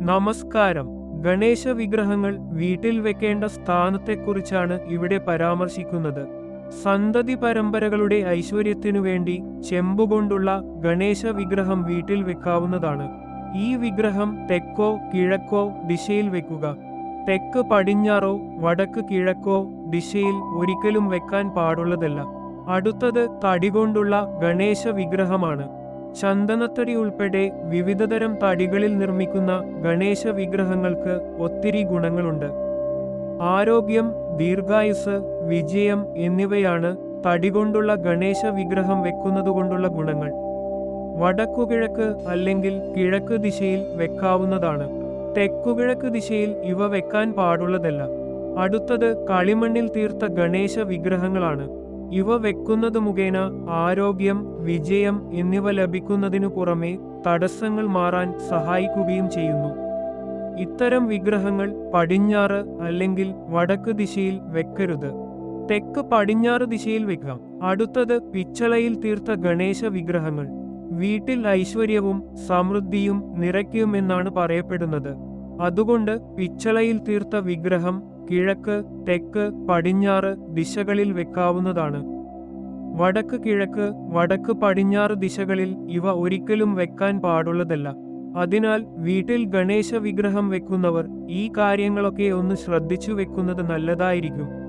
നമസ്കാരം. ഗണേശ വിഗ്രഹങ്ങൾ വീട്ടിൽ വെക്കേണ്ട സ്ഥാനത്തെക്കുറിച്ചാണ് ഇവിടെ പരാമർശിക്കുന്നത്. സന്തതി പരമ്പരകളുടെ ഐശ്വര്യത്തിനു വേണ്ടി ചെമ്പുകൊണ്ടുള്ള ഗണേശ വിഗ്രഹം വീട്ടിൽ വെക്കാവുന്നതാണ്. ഈ വിഗ്രഹം തെക്കോ കിഴക്കോ ദിശയിൽ വെക്കുക. തെക്ക് പടിഞ്ഞാറോ വടക്ക് കിഴക്കോ ദിശയിൽ ഒരിക്കലും വെക്കാൻ പാടുള്ളതല്ല. അടുത്തത് തടികൊണ്ടുള്ള ഗണേശ വിഗ്രഹമാണ്. ചന്ദനത്തടി ഉൾപ്പെടെ വിവിധതരം തടികളിൽ നിർമ്മിക്കുന്ന ഗണേശ വിഗ്രഹങ്ങൾക്ക് ഒത്തിരി ഗുണങ്ങളുണ്ട്. ആരോഗ്യം, ദീർഘായുസ്, വിജയം എന്നിവയാണ് തടികൊണ്ടുള്ള ഗണേശ വിഗ്രഹം വെക്കുന്നതുകൊണ്ടുള്ള ഗുണങ്ങൾ. വടക്കുകിഴക്ക് അല്ലെങ്കിൽ കിഴക്ക് ദിശയിൽ വെക്കാവുന്നതാണ്. തെക്കുകിഴക്ക് ദിശയിൽ ഇവ വെക്കാൻ പാടുള്ളതല്ല. അടുത്തത് കളിമണ്ണിൽ തീർത്ത ഗണേശ വിഗ്രഹങ്ങളാണ്. ഇവ വെക്കുന്നത് മുഖേന ആരോഗ്യം, വിജയം എന്നിവ ലഭിക്കുന്നതിനു പുറമെ തടസ്സങ്ങൾ മാറാൻ സഹായിക്കുകയും ചെയ്യുന്നു. ഇത്തരം വിഗ്രഹങ്ങൾ പടിഞ്ഞാറ് അല്ലെങ്കിൽ വടക്ക് ദിശയിൽ വെക്കരുത്. തെക്ക് പടിഞ്ഞാറ് ദിശയിൽ വെക്കാം. അടുത്തത് പിച്ചളയിൽ തീർത്ത ഗണേശ വിഗ്രഹങ്ങൾ. വീട്ടിൽ ഐശ്വര്യവും സമൃദ്ധിയും നിറയ്ക്കുമെന്നാണ് പറയപ്പെടുന്നത്. അതുകൊണ്ട് പിച്ചളയിൽ തീർത്ത വിഗ്രഹം കിഴക്ക്, തെക്ക്, പടിഞ്ഞാറ് ദിശകളിൽ വെക്കാവുന്നതാണ്. വടക്ക് കിഴക്ക്, വടക്ക് പടിഞ്ഞാറ് ദിശകളിൽ ഇവ ഒരിക്കലും വെക്കാൻ പാടുള്ളതല്ല. അതിനാൽ വീട്ടിൽ ഗണേശ വിഗ്രഹം വെക്കുന്നവർ ഈ കാര്യങ്ങളൊക്കെ ഒന്ന് ശ്രദ്ധിച്ചു വെക്കുന്നത് നല്ലതായിരിക്കും.